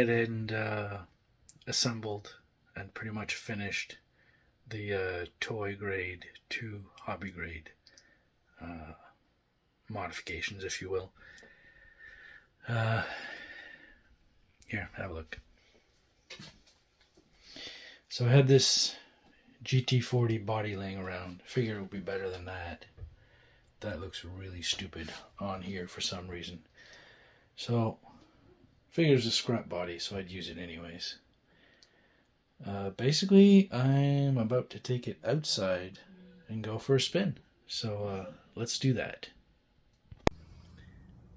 ahead and assembled and pretty much finished the Toygrade 2 hobby grade modifications, if you will. Here, have a look. So I had this GT40 body laying around. Figured it would be better than that. That looks really stupid on here for some reason. So, figured it was a scrap body, so I'd use it anyways. Basically, I'm about to take it outside and go for a spin. So, let's do that.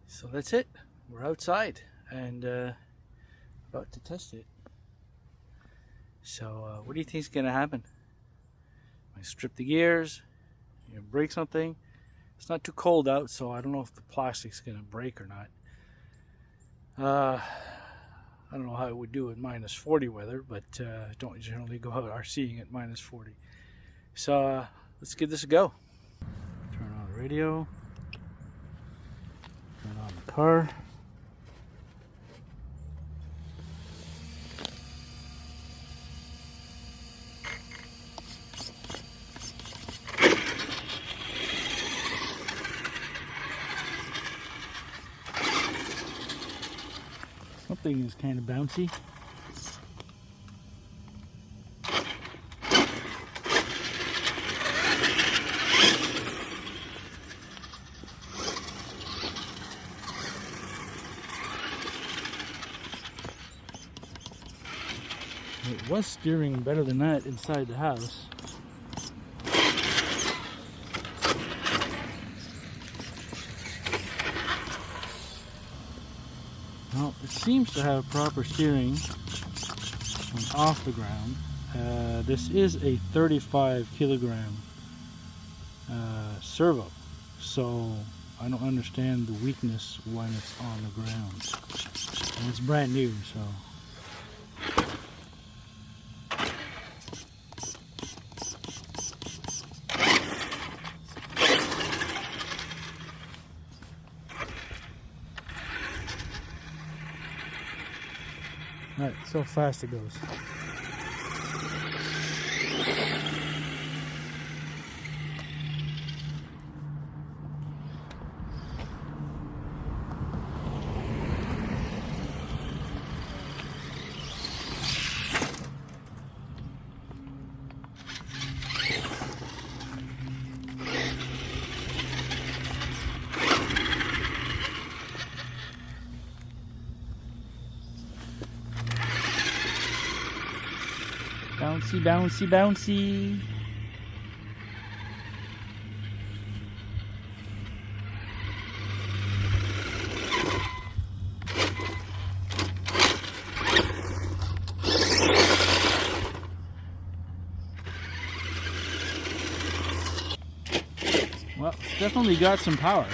So that's it. We're outside and about to test it. So, what do you think is going to happen? I strip the gears, break something. It's not too cold out, so I don't know if the plastic's going to break or not. I don't know how it would do at -40 weather, but don't generally go out RCing at -40. So let's give this a go. Turn on the radio. Turn on the car. Something is kind of bouncy. It was steering better than that inside the house. Well, it seems to have proper steering when off the ground. This is a 35 kilogram servo, so I don't understand the weakness when it's on the ground. And it's brand new, so. Alright, so fast it goes. Bouncy, bouncy, bouncy. Well, it's definitely got some power.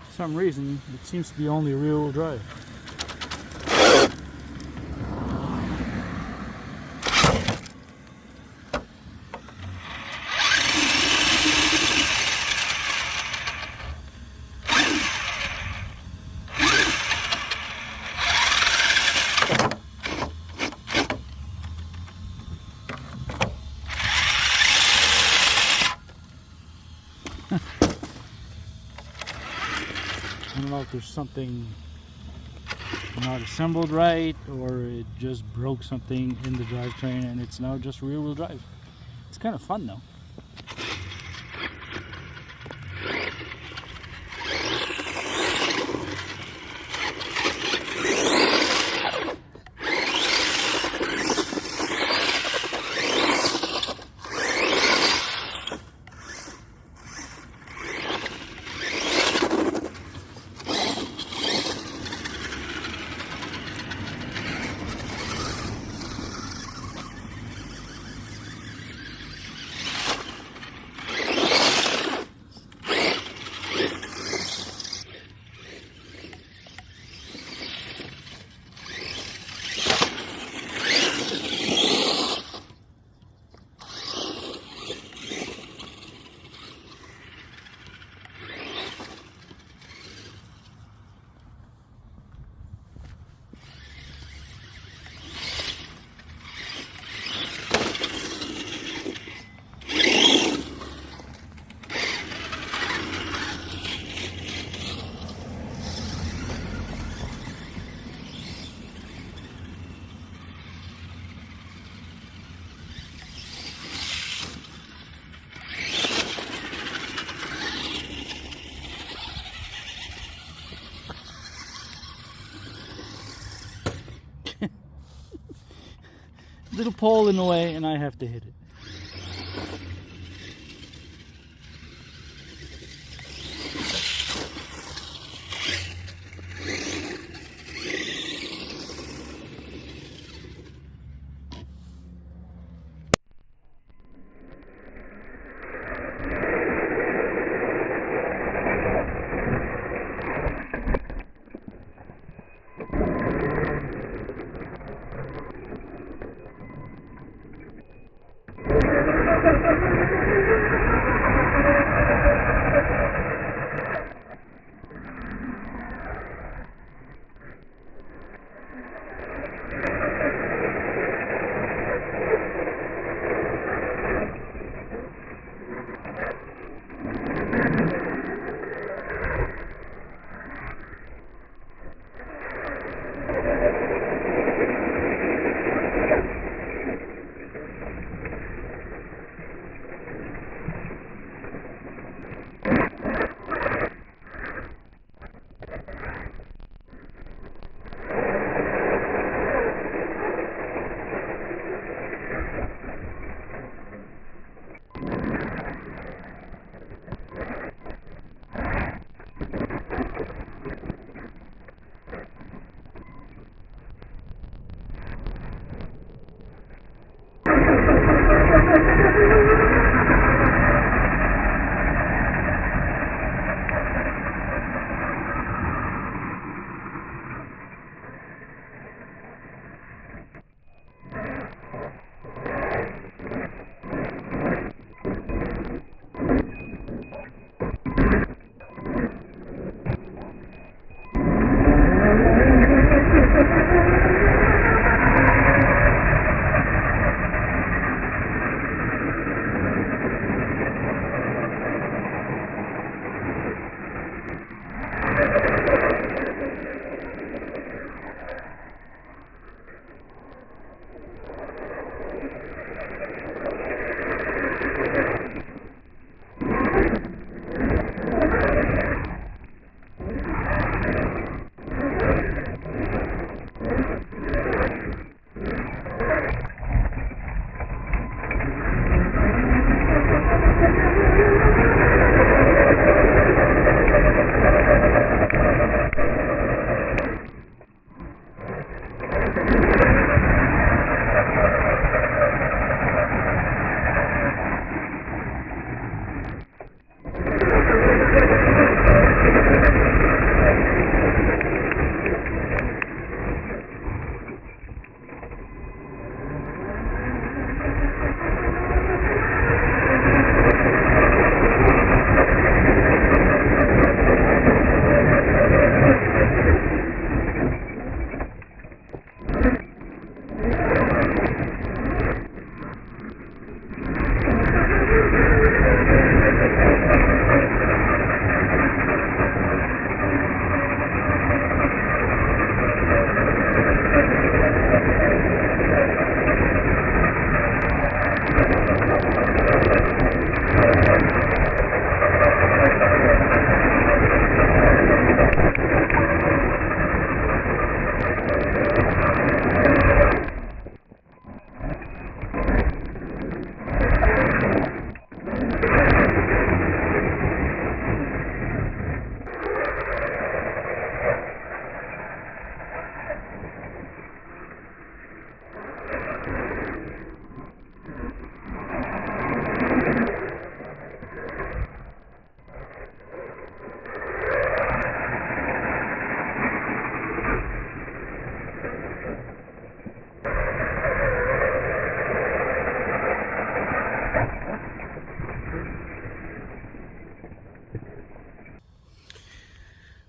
For some reason, it seems to be only rear-wheel drive. I don't know if there's something not assembled right, or it just broke something in the drivetrain and it's now just rear-wheel drive. It's kind of fun though. Little pole in the way and I have to hit it.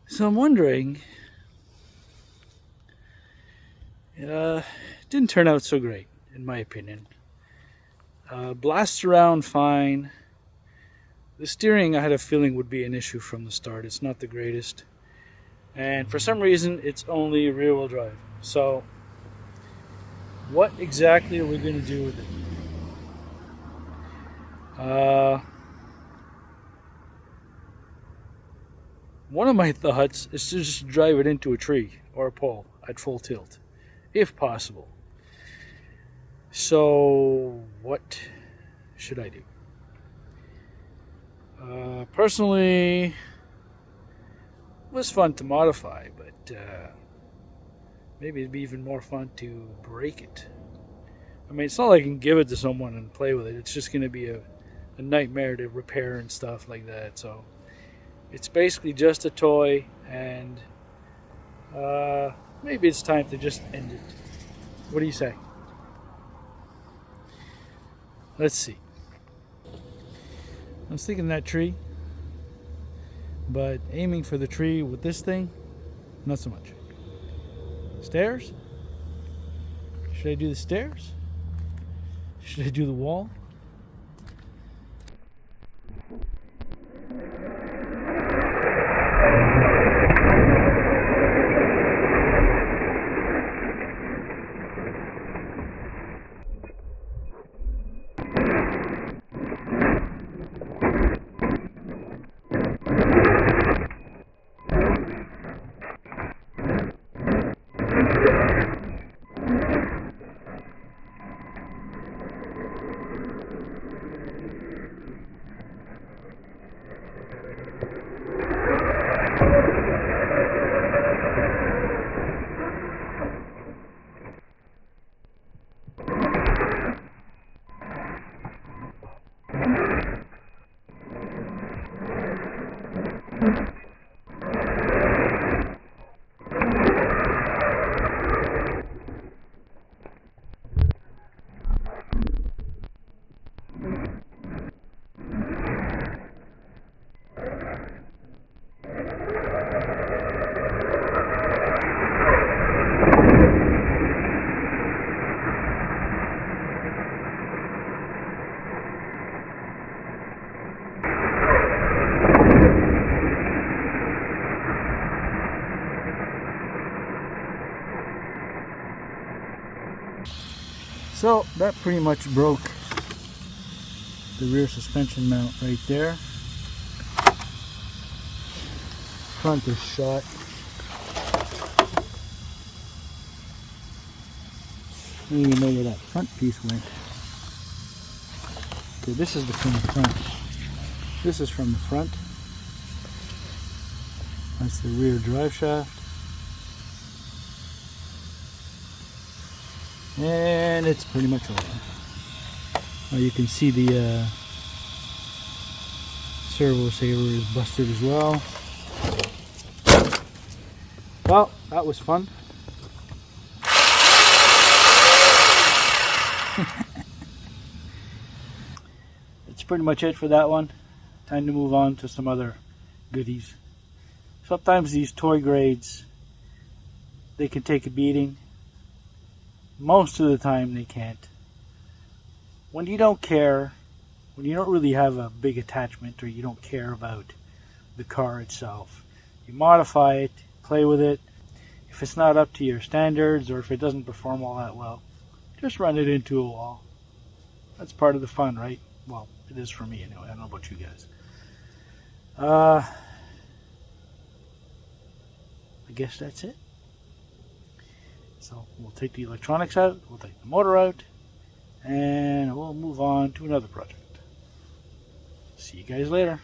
So I'm wondering, didn't turn out so great, in my opinion. Blasts around fine. The steering, I had a feeling, would be an issue from the start. It's not the greatest. And for some reason, it's only rear-wheel drive. So, what exactly are we going to do with it? One of my thoughts is to just drive it into a tree or a pole at full tilt, if possible. So what should I do? Personally, it was fun to modify, but maybe it'd be even more fun to break it. I mean, it's not like I can give it to someone and play with it. It's just going to be a nightmare to repair and stuff like that. So it's basically just a toy, and maybe it's time to just end it. What do you say? Let's see. I was thinking that tree, but aiming for the tree with this thing, not so much. Stairs? Should I do the stairs? Should I do the wall? So that pretty much broke the rear suspension mount right there. Front is shot. I don't even know where that front piece went. Okay, this is from the front. This is from the front. That's the rear drive shaft. And it's pretty much over. Now you can see the servo saver is busted as well. Well, that was fun. That's pretty much it for that one. Time to move on to some other goodies. Sometimes these toy grades, they can take a beating. Most of the time they can't. When you don't care, when you don't really have a big attachment or you don't care about the car itself, you modify it, play with it. If it's not up to your standards or if it doesn't perform all that well, just run it into a wall. That's part of the fun, right? Well, it is for me anyway. I don't know about you guys. I guess that's it. So we'll take the electronics out, we'll take the motor out, and we'll move on to another project. See you guys later.